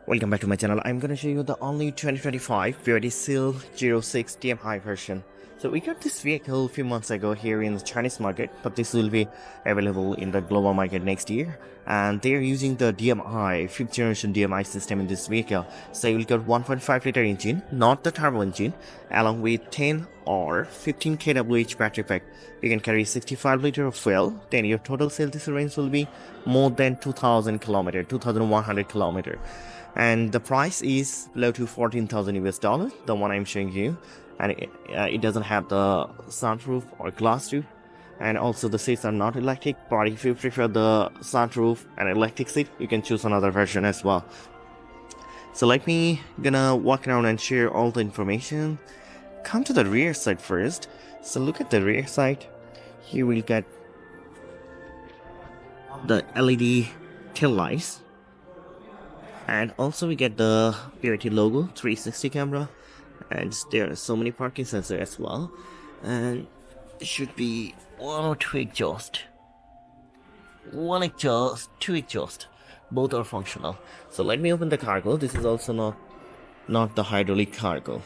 Welcome back to my channel. I'm going to show you the only 2025 BYD Seal 06 DMI version. So we got this vehicle a few months ago here in the Chinese market, but this will be available in the global market next year. And they are using the DMI, 5th generation DMI system in this vehicle. So you will get 1.5 liter engine, not the turbo engine, along with 10 or 15 kWh battery pack. You can carry 65 liter of fuel, then your total CLTC range will be more than 2000 kilometer, 2100 kilometer. And the price is below to 14,000 US dollars, the one I'm showing you, and it doesn't have the sunroof or glass roof, and also the seats are not electric. But if you prefer the sunroof and electric seat, you can choose another version as well. So let me gonna walk around and share all the information. Come to the rear side first. So look at the rear side. Here we'll get the LED tail lights. And also we get the BYD logo, 360 camera, and there are so many parking sensors as well. And it should be one or two exhaust. One exhaust, two exhaust. Both are functional. So let me open the cargo. This is also not the hydraulic cargo.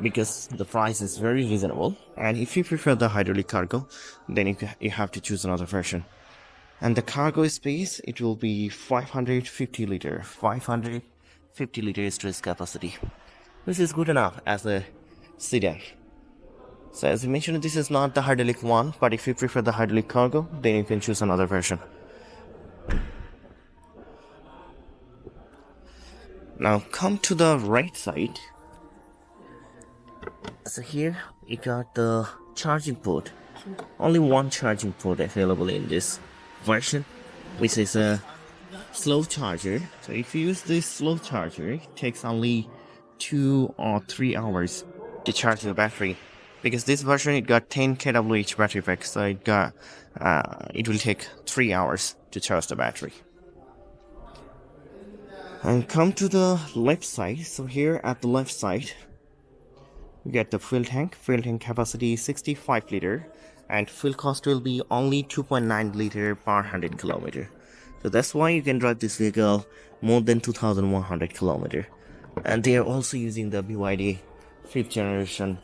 Because the price is very reasonable. And if you prefer the hydraulic cargo, then you have to choose another version. And the cargo space, it will be 550 liter storage capacity, which is good enough as a sedan. So as I mentioned, this is not the hydraulic one, but if you prefer the hydraulic cargo, then you can choose another version. Now come to the right side. So here you got the charging port. Only one charging port available in this version, which is a slow charger. So if you use this slow charger, it takes only 2 or 3 hours to charge the battery. Because this version, it got 10 kWh battery pack, so it will take 3 hours to charge the battery. And come to the left side. So here at the left side, you get the fuel tank. Fuel tank capacity is 65 liter. And fuel cost will be only 2.9 liter per 100 kilometer. So that's why you can drive this vehicle more than 2100 kilometer. And they are also using the BYD 5th generation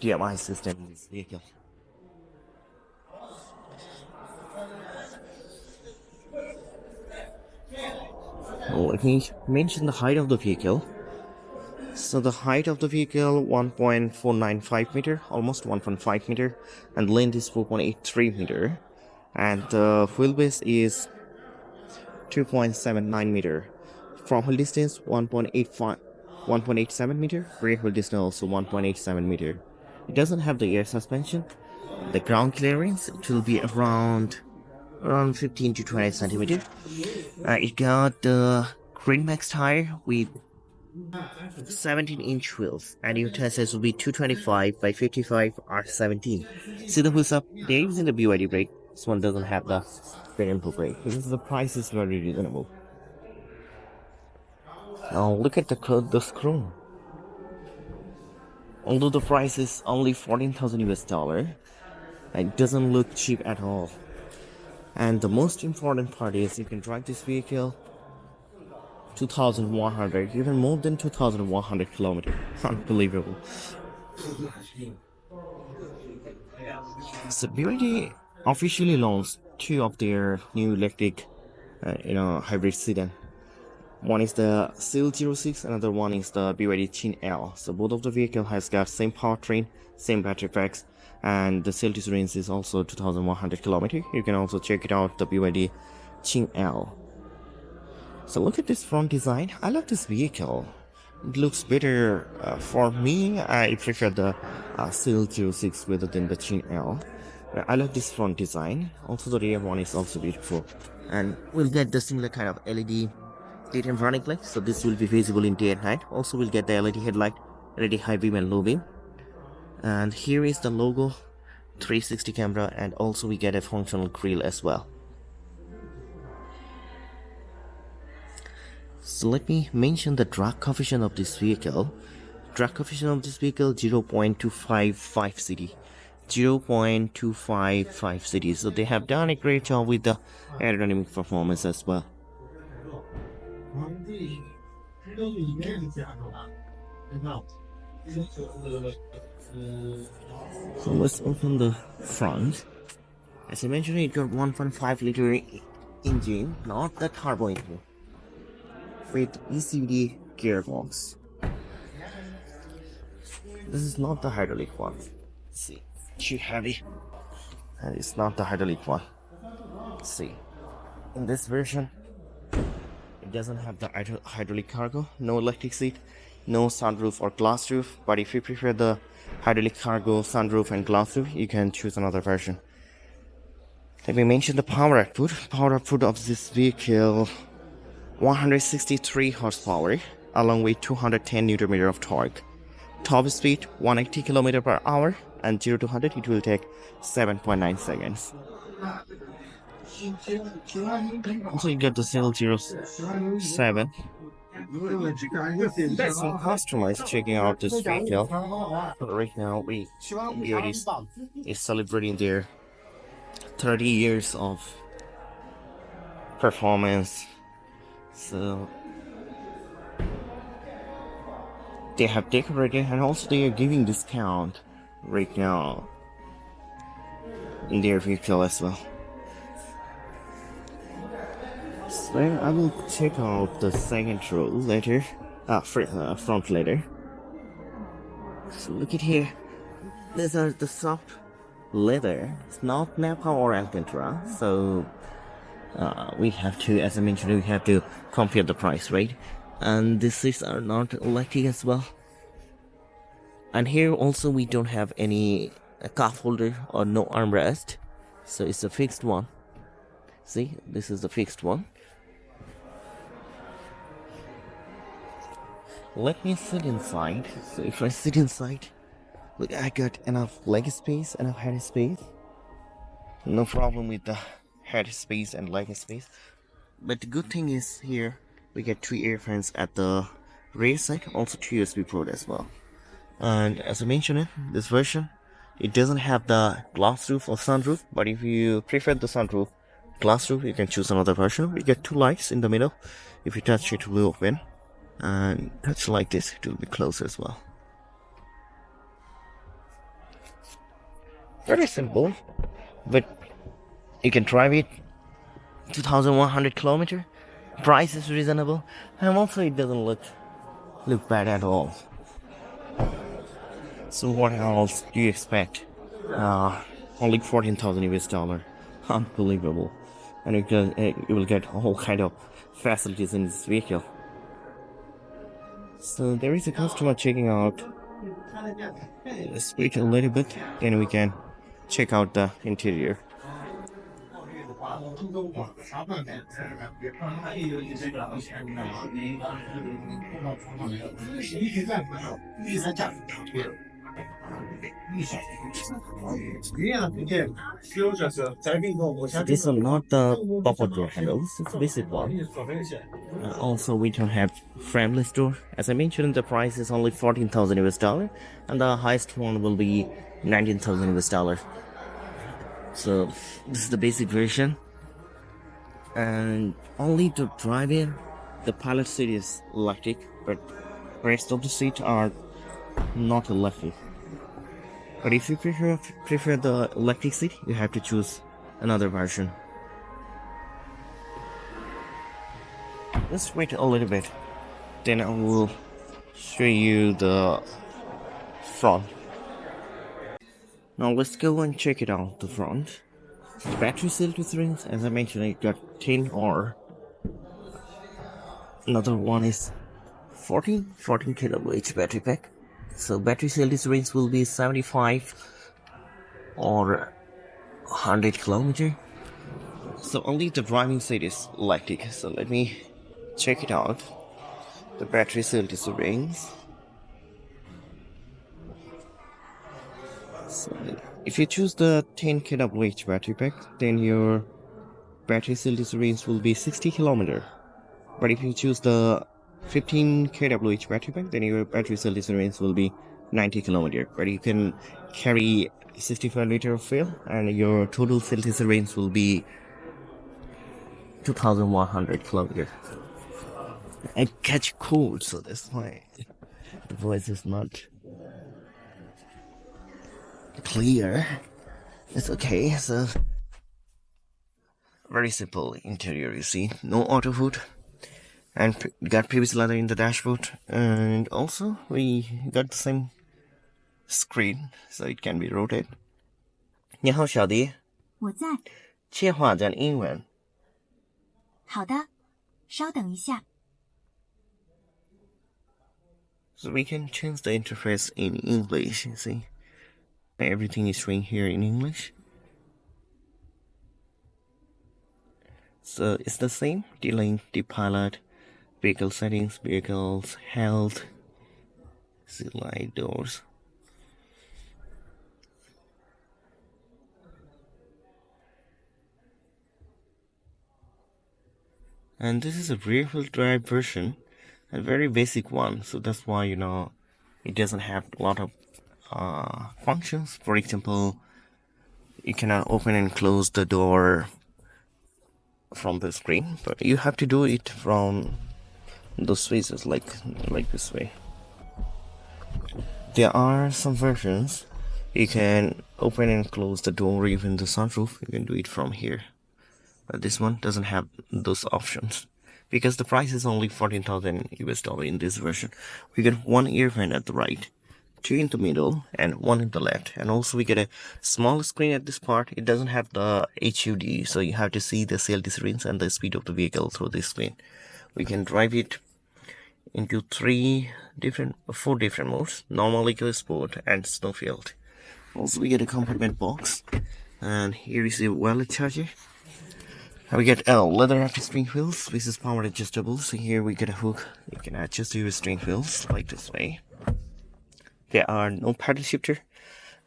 DMI system in this vehicle. Let me mention the height of the vehicle. So the height of the vehicle 1.495 meter, almost 1.5 meter, and length is 4.83 meter, and the wheelbase is 2.79 meter. Front wheel distance 1.87 meter. Rear wheel distance also 1.87 meter. It doesn't have the air suspension. The ground clearance, it will be around 15 to 20 centimeter. It got the Green Max tire with 17-inch wheels, and your tire size will be 225 by 55 R17. See the wheels up? They're using the BYD brake. This one doesn't have the variable brake because the price is very reasonable. Now look at the screw. Although the price is only 14,000 US dollar, it doesn't look cheap at all. And the most important part is you can drive this vehicle 2,100, even more than 2,100 kilometers. Unbelievable. So BYD officially launched 2 of their new electric, hybrid sedan. One is the Seal 06, another one is the BYD Chin L. So both of the vehicle has got same powertrain, same battery packs, and the CLTC range is also 2,100 kilometers. You can also check it out, the BYD Chin L. So look at this front design. I love this vehicle. It looks better for me. I prefer the Seal 06 rather than the Chin L. I love this front design. Also the rear one is also beautiful. And we'll get the similar kind of LED daytime running light. So this will be visible in day and night. Also we'll get the LED headlight, LED high beam and low beam. And here is the logo, 360 camera, and also we get a functional grille as well. So let me mention the drag coefficient of this vehicle. Drag coefficient of this vehicle 0.255 cd. 0.255 cd. So they have done a great job with the aerodynamic performance as well. So let's open the front. As I mentioned, it got 1.5 liter engine, not the turbo engine, with ECD gearbox. This is not the hydraulic one. See, too heavy. And it's not the hydraulic one. See, in this version, it doesn't have the hydraulic cargo, no electric seat, no sunroof or glass roof. But if you prefer the hydraulic cargo, sunroof and glass roof, you can choose another version. Let me mention the power output. Power output of this vehicle, 163 horsepower along with 210 Nm of torque. Top speed 180 km per hour, and 0 to 100 it will take 7.9 seconds. Also, you get the CL07. Some customers checking out this vehicle. Right now, BYD is celebrating their 30 years of performance. So they have decorated, and also they are giving discount right now in their vehicle as well. So I will check out the second row later, front later. So look at here. These are the soft leather. It's not Napa or Alcantara. So we have to, as I mentioned, we have to compare the price, right? And the seats are not electric as well. And here also we don't have any cup holder or no armrest. So it's a fixed one. See, this is the fixed one. Let me sit inside. So if I sit inside, look, I got enough leg space, enough head space. No problem with the head space and leg space. But the good thing is here we get 3 air fans at the rear side, also 2 USB port as well. And as I mentioned, this version, it doesn't have the glass roof or sunroof. But if you prefer the sunroof, glass roof, you can choose another version. We get 2 lights in the middle. If you touch it will open, and touch like this, it will be closed as well. Very simple, but you can drive it 2,100 km. Price is reasonable, and also it doesn't look bad at all. So what else do you expect? Only 14,000 US dollar. Unbelievable. And you will get a whole kind of facilities in this vehicle. So there is a customer checking out. Let's wait a little bit, then we can check out the interior. These are not the pop-up door handles, it's a basic one. Also, we don't have frameless door. As I mentioned, the price is only 14,000 US dollar, and the highest one will be 19,000 US dollar. So this is the basic version, and only to drive in, the pilot seat is electric, but rest of the seats are not electric. But if you prefer the electric seat, you have to choose another version. Let's wait a little bit, then I will show you the front. Now let's go and check it out, the front. The battery CLTC rings, as I mentioned, it got 10 or another one is 14 kWh battery pack. So battery CLTC range will be 75 or 100 km. So only the driving seat is electric. So let me check it out. The battery CLTC range. So if you choose the 10 kWh battery pack, then your battery CLTC range will be 60 km. But if you choose the 15 kWh battery pack, then your battery CLTC range will be 90 km. But you can carry 65 liter of fuel, and your total CLTC range will be 2,100 km. I catch cold, so that's why the voice is not clear. It's okay. So very simple interior, you see. No auto hold, and got previous leather in the dashboard, and also we got the same screen, so it can be rotated. 你好，小迪。我在。切换成英文。好的，稍等一下。So we can change the interface in English, you see. Everything is showing here in English. So it's the same. D-Link, D-Pilot, vehicle settings, vehicles, health, slide doors. And this is a rear-wheel drive version, a very basic one. So that's why, it doesn't have a lot of functions. For example, you cannot open and close the door from the screen, but you have to do it from those spaces, like this way. There are some versions you can open and close the door, even the sunroof. You can do it from here, but this one doesn't have those options because the price is only $14,000 in this version. We get one ear vent at the right, two in the middle, and one in the left. And also we get a small screen at this part. It doesn't have the HUD, so you have to see the CLTC screens and the speed of the vehicle through this screen. We can drive it into four different modes: normal, eco, sport, and snowfield. Also we get a compartment box, and here is the wireless charger. And we get leather wrapped steering wheels, which is power adjustable. So here we get a hook. You can adjust your steering wheels like this way. There are no paddle shifter,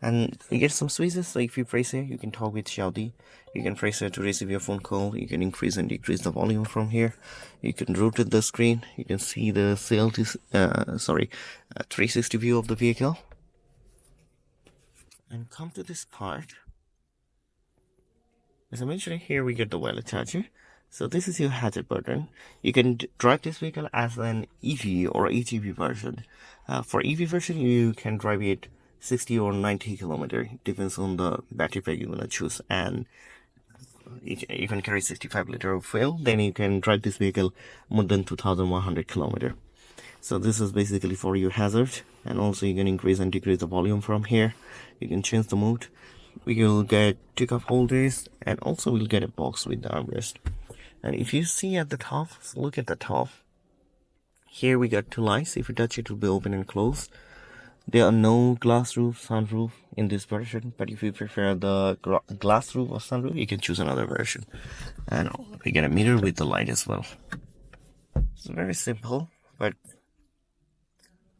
and you get some switches. So if you press here, you can talk with Xiaodi. You can press here to receive your phone call. You can increase and decrease the volume from here. You can rotate the screen. You can see the 360 view of the vehicle. And come to this part. As I mentioned, here we get the wireless charger. So this is your hazard button. You can drive this vehicle as an EV or HEV version. For EV version, you can drive it 60 or 90 kilometers. Depends on the battery pack you want to choose. And you can carry 65 liters of fuel. Then you can drive this vehicle more than 2,100 kilometers. So this is basically for your hazard. And also you can increase and decrease the volume from here. You can change the mode. We will get two cup holders, and also we'll get a box with the armrest. And if you see at the top, so look at the top. Here we got two lights. If you touch it, will be open and closed. There are no glass roof, sunroof in this version, but if you prefer the glass roof or sunroof, you can choose another version. And we get a mirror with the light as well. It's very simple, but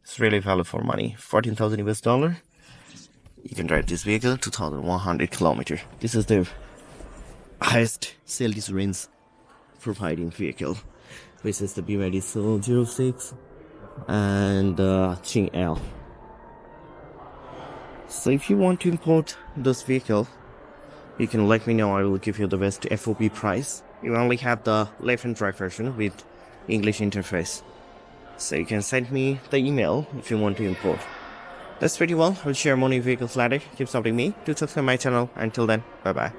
it's really value for money. $14,000. You can drive this vehicle 2,100 kilometers. This is the highest CLTC range providing vehicle, which is the BYD Seal 06 and the Qing L. So if you want to import this vehicle, you can let me know. I will give you the best FOB price. You only have the left-hand drive version with English interface. So you can send me the email if you want to import. That's pretty well. I'll share more new vehicles later. Keep supporting me. Do subscribe my channel. Until then, bye bye.